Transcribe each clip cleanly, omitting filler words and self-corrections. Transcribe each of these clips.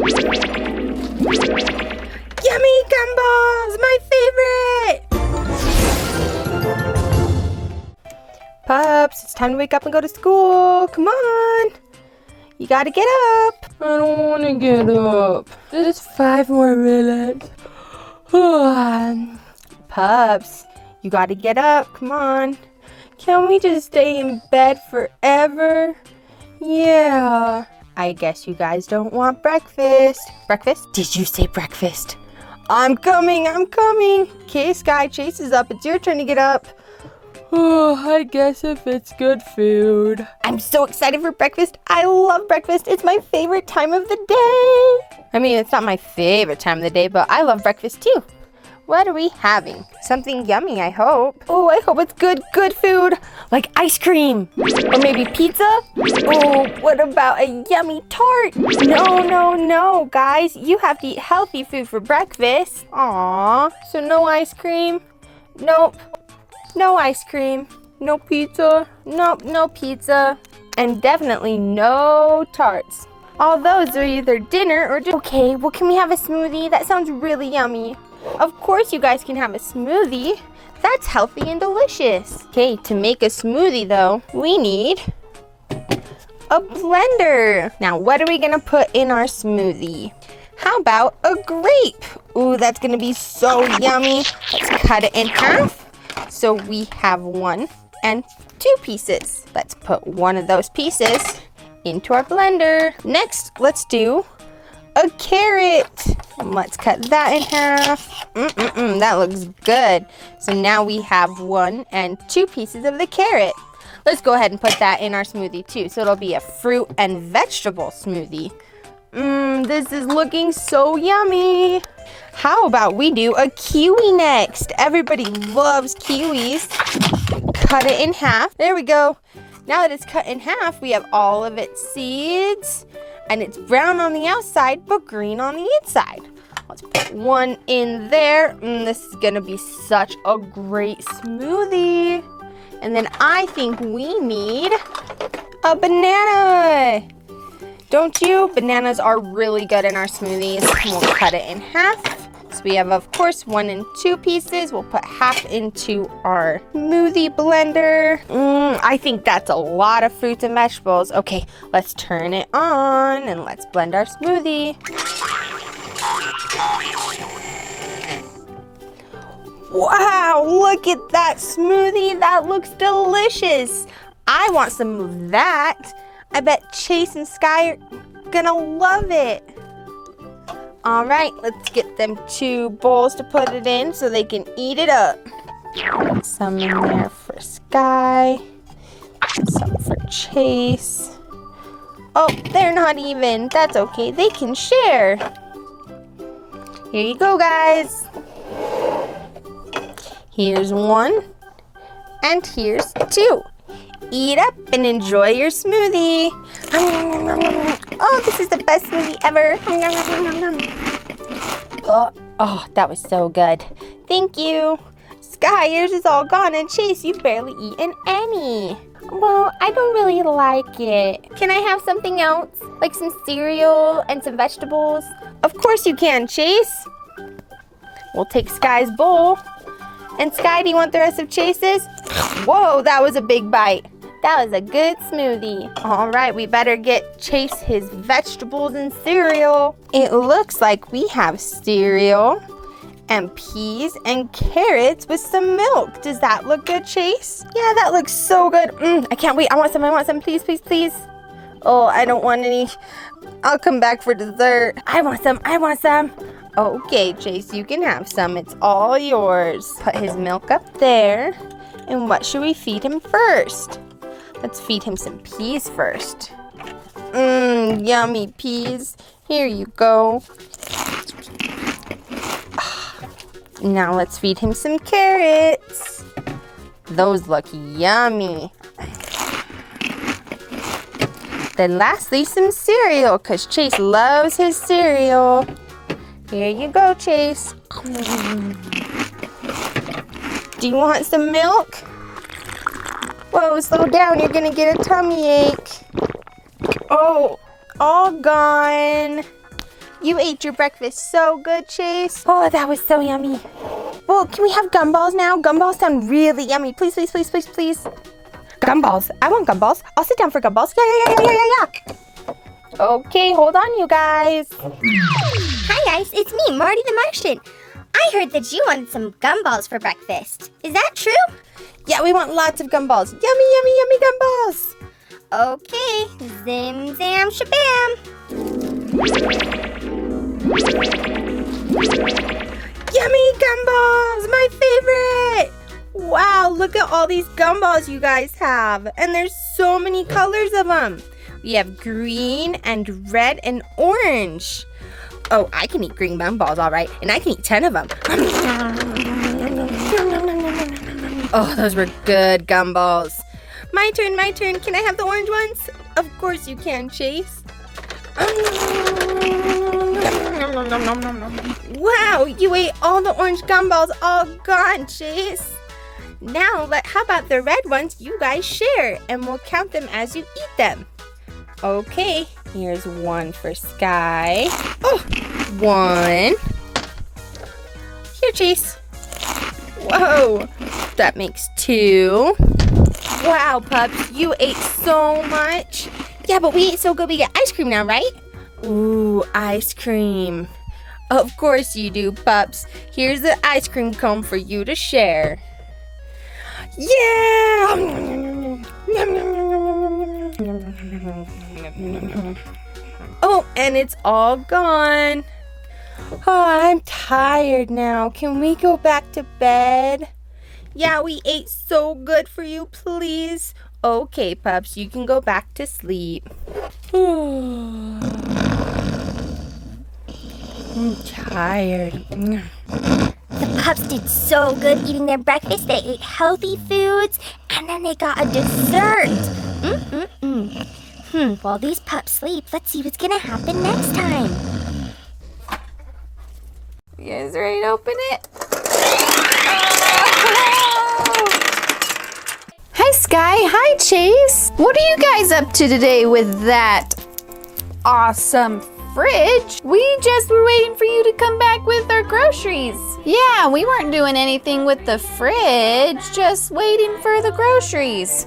Yummy gumballs! My favorite! Pups, it's time to wake up and go to school. Come on. You gotta get up. I don't want to get up. Just 5 more minutes. Pups, you gotta get up. Come on. Can we just stay in bed forever? Yeah. I guess you guys don't want breakfast. Breakfast? Did you say breakfast? I'm coming. Okay, Skye, Chase is up. It's your turn to get up. Oh, I guess if it's good food. I'm so excited for breakfast. I love breakfast. It's my favorite time of the day. I mean, it's not my favorite time of the day, but I love breakfast too. What are we having? Something yummy, I hope. Oh, I hope it's good food. Like ice cream. Or maybe pizza. Oh, what about a yummy tart? No, guys. You have to eat healthy food for breakfast. Aw. So no ice cream? Nope. No ice cream. No pizza? Nope, no pizza. And definitely no tarts. All those are either dinner or just... Okay, well, can we have a smoothie? That sounds really yummy. Of course you guys can have a smoothie. That's healthy and delicious. Okay, to make a smoothie though, we need a blender. Now, what are we gonna put in our smoothie? How about a grape? Ooh, that's gonna be so yummy. Let's cut it in half. So we have 1 and 2 pieces. Let's put one of those pieces into our blender. Next, let's do a carrot. Let's cut that in half. That looks good. So now we have 1 and 2 pieces of the carrot. Let's go ahead and put that in our smoothie too. So it'll be a fruit and vegetable smoothie. This is looking so yummy. How about we do a kiwi next? Everybody loves kiwis. Cut it in half. There we go. Now that it's cut in half, we have all of its seeds. And it's brown on the outside, but green on the inside. Let's put 1 in there. This is gonna be such a great smoothie. And then I think we need a banana. Don't you? Bananas are really good in our smoothies. We'll cut it in half. So we have, of course, 1 and 2 pieces. We'll put half into our smoothie blender. I think that's a lot of fruits and vegetables. Okay, let's turn it on and let's blend our smoothie. Wow, look at that smoothie. That looks delicious. I want some of that. I bet Chase and Skye are gonna love it. All right, let's get them 2 bowls to put it in so they can eat it up. Some in there for Skye, some for Chase. Oh, they're not even. That's okay, they can share. Here you go, guys. Here's 1, and here's 2. Eat up and enjoy your smoothie. Oh, this is the best smoothie ever. Oh, that was so good. Thank you. Skye, yours is all gone, and Chase, you've barely eaten any. Well, I don't really like it. Can I have something else? Like some cereal and some vegetables? Of course you can, Chase. We'll take Skye's bowl. And Skye, do you want the rest of Chase's? Whoa, that was a big bite. That was a good smoothie. All right, we better get Chase his vegetables and cereal. It looks like we have cereal and peas and carrots with some milk. Does that look good, Chase? Yeah, that looks so good. I can't wait. I want some. Please, please, please. Oh, I don't want any. I'll come back for dessert. I want some. Okay, Chase, you can have some. It's all yours. Put his milk up there. And what should we feed him first? Let's feed him some peas first. Yummy peas. Here you go. Now let's feed him some carrots. Those look yummy. Then lastly, some cereal, because Chase loves his cereal. Here you go, Chase. Do you want some milk? Whoa, slow down. You're going to get a tummy ache. Oh, all gone. You ate your breakfast so good, Chase. Oh, that was so yummy. Well, can we have gumballs now? Gumballs sound really yummy. Please, please, please, please, please. Gumballs. I want gumballs. I'll sit down for gumballs. Yeah. Okay, hold on, you guys. Hi, guys. It's me, Marty the Martian. I heard that you wanted some gumballs for breakfast. Is that true? Yeah, we want lots of gumballs. Yummy, yummy, yummy gumballs. Okay. Zim, zam, shabam. Yummy gumballs, my favorite. Wow, look at all these gumballs you guys have. And there's so many colors of them. We have green and red and orange. Oh, I can eat green gumballs, all right. And I can eat 10 of them. Oh, those were good gumballs. My turn, my turn. Can I have the orange ones? Of course you can, Chase. Wow, you ate all the orange gumballs, all gone, Chase. Now, how about the red ones you guys share, and we'll count them as you eat them. Okay, here's one for Skye. Oh, one. Here, Chase. Whoa, that makes 2. Wow, pups, you ate so much. Yeah, but we ate so good we get ice cream now, right? Ooh, ice cream. Of course you do, pups. Here's the ice cream cone for you to share. Yeah! Oh, and it's all gone. Oh, I'm tired now. Can we go back to bed? Yeah, we ate so good for you, please. Okay, pups, you can go back to sleep. I'm tired. The pups did so good eating their breakfast. They ate healthy foods, and then they got a dessert. While these pups sleep, let's see what's gonna happen next time. You guys ready to open it? Hi, Skye. Hi, Chase. What are you guys up to today with that awesome fridge? We just were waiting for you to come back with our groceries. Yeah, we weren't doing anything with the fridge, just waiting for the groceries.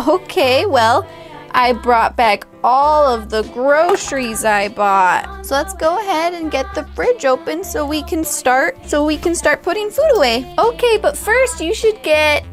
Okay, well, I brought back all of the groceries I bought. So let's go ahead and get the fridge open so we can start putting food away. Okay, but first you should get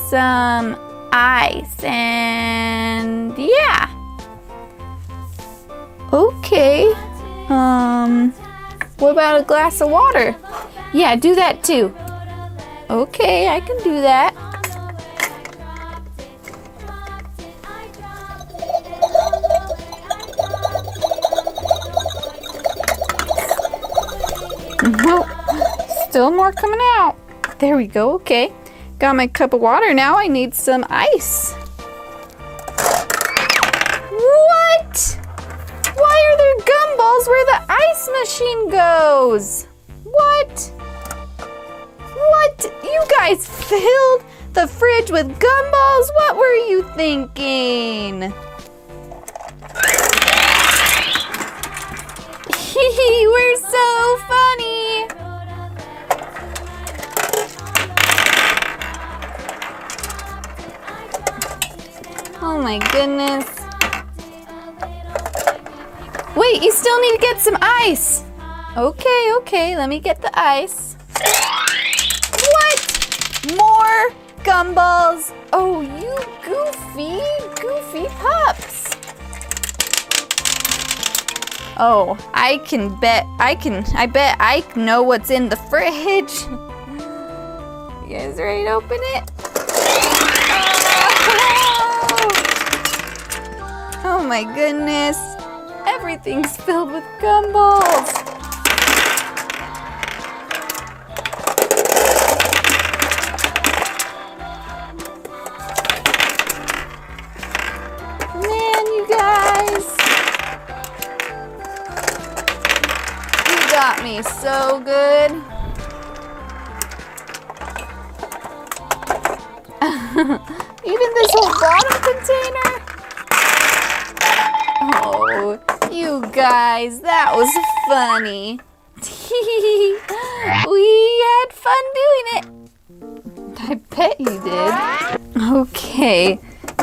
some ice and yeah. Okay. What about a glass of water? Yeah, do that too. Okay, I can do that. Nope. Still more coming out. There we go. Okay. Got my cup of water. Now I need some ice. What? Why are there gumballs where the ice machine goes? What? What? You guys filled the fridge with gumballs? What were you thinking? We're so funny. Oh my goodness. Wait, you still need to get some ice. Okay, let me get the ice. What? More gumballs? Oh, you goofy pups. Oh, I bet I know what's in the fridge. You guys ready to open it? Oh my goodness. Everything's filled with gumballs. Man, you guys. You got me so good. Even this whole bottom container? Oh, you guys. That was funny. We had fun doing it. I bet you did. Okay.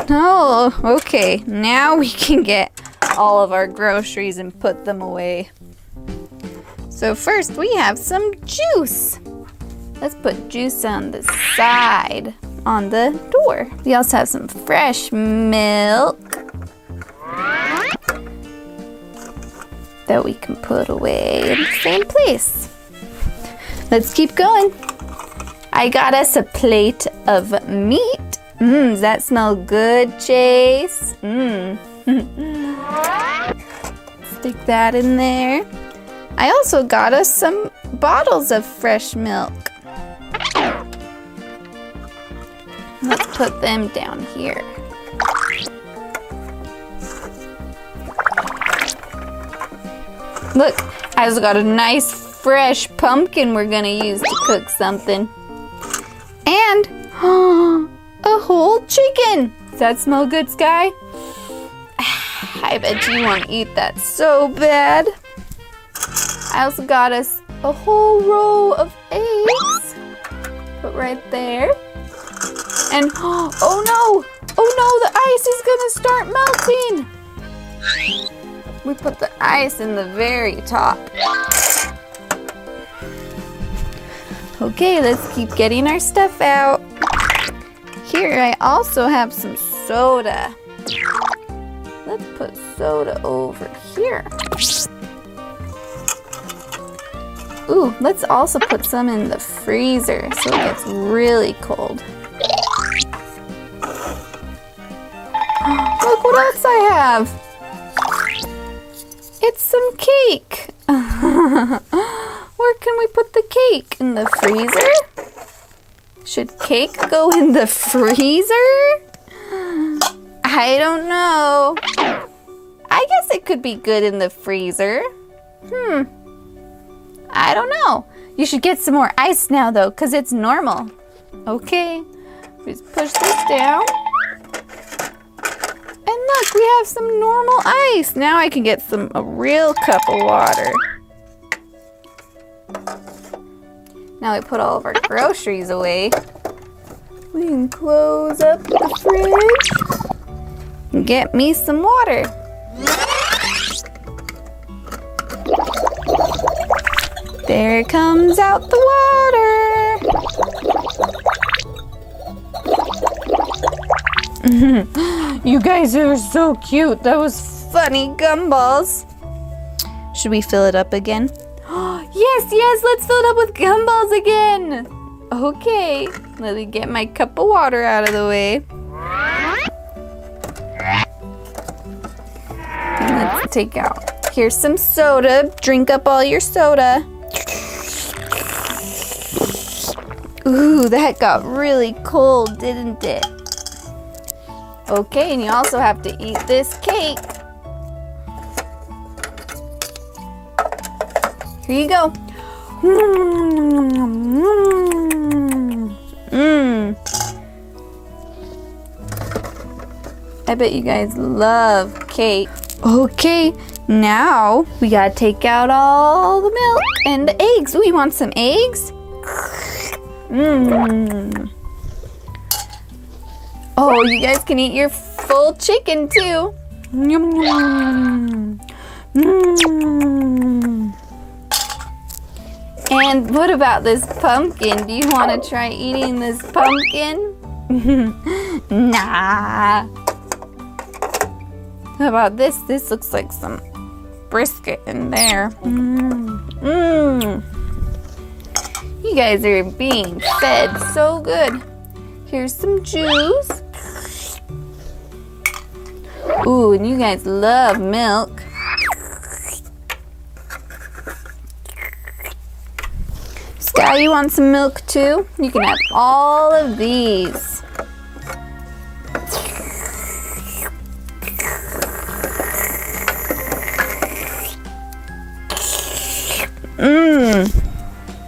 Oh, okay. Now we can get all of our groceries and put them away. So first we have some juice. Let's put juice on the side on the door. We also have some fresh milk that we can put away in the same place. Let's keep going. I got us a plate of meat. Does that smell good, Chase? Stick that in there. I also got us some bottles of fresh milk. Let's put them down here. Look, I also got a nice fresh pumpkin we're gonna use to cook something. And a whole chicken. Does that smell good, Skye? I bet you want to eat that so bad. I also got us a whole row of eggs. Put right there. And oh no, the ice is gonna start melting. We put the ice in the very top. Okay, let's keep getting our stuff out. Here, I also have some soda. Let's put soda over here. Ooh, let's also put some in the freezer so it gets really cold. Look what else I have. It's some cake. Where can we put the cake? In the freezer? Should cake go in the freezer? I don't know. I guess it could be good in the freezer. I don't know. You should get some more ice now though, because it's normal. Okay, just push this down. And look, we have some normal ice. Now I can get a real cup of water. Now we put all of our groceries away. We can close up the fridge and get me some water. There comes out the water. You guys are so cute. That was funny gumballs. Should we fill it up again? Yes, let's fill it up with gumballs again. Okay, let me get my cup of water out of the way. And let's take out. Here's some soda. Drink up all your soda. Ooh, that got really cold, didn't it? Okay, and you also have to eat this cake. Here you go. I bet you guys love cake. Okay, now we gotta take out all the milk and the eggs. We want some eggs. Oh, you guys can eat your full chicken too. And what about this pumpkin? Do you want to try eating this pumpkin? Nah. How about this? This looks like some brisket in there. You guys are being fed so good. Here's some juice. Ooh, and you guys love milk. Skye, you want some milk too? You can have all of these.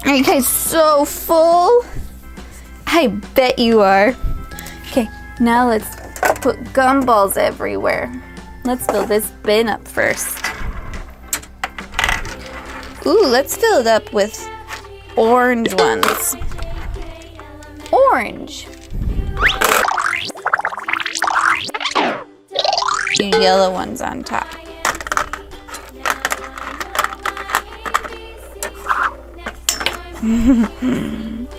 Are you guys so full? I bet you are. Okay, now let's put gumballs everywhere. Let's fill this bin up first. Ooh, let's fill it up with orange ones. Orange. Two yellow ones on top.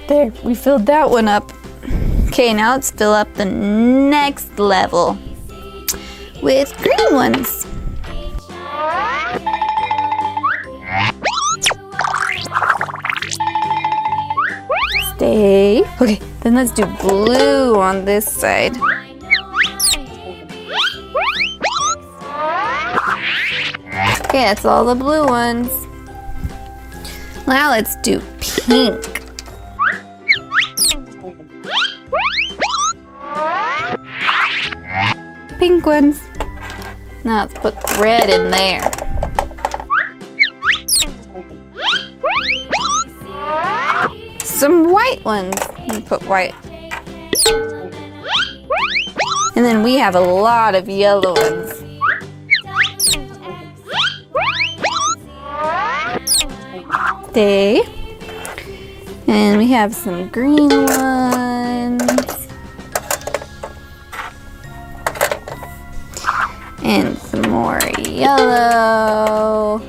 There, we filled that one up. Okay, now let's fill up the next level with green ones. Stay. Okay, then let's do blue on this side. Okay, that's all the blue ones. Now let's do pink. Pink ones. Now let's put red in there. Some white ones. Let me put white. And then we have a lot of yellow ones. Stay. And we have some green ones. And some more yellow.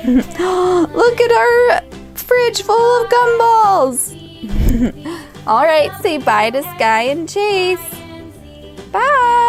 Look at our fridge full of gumballs. All right, say bye to Skye and Chase. Bye.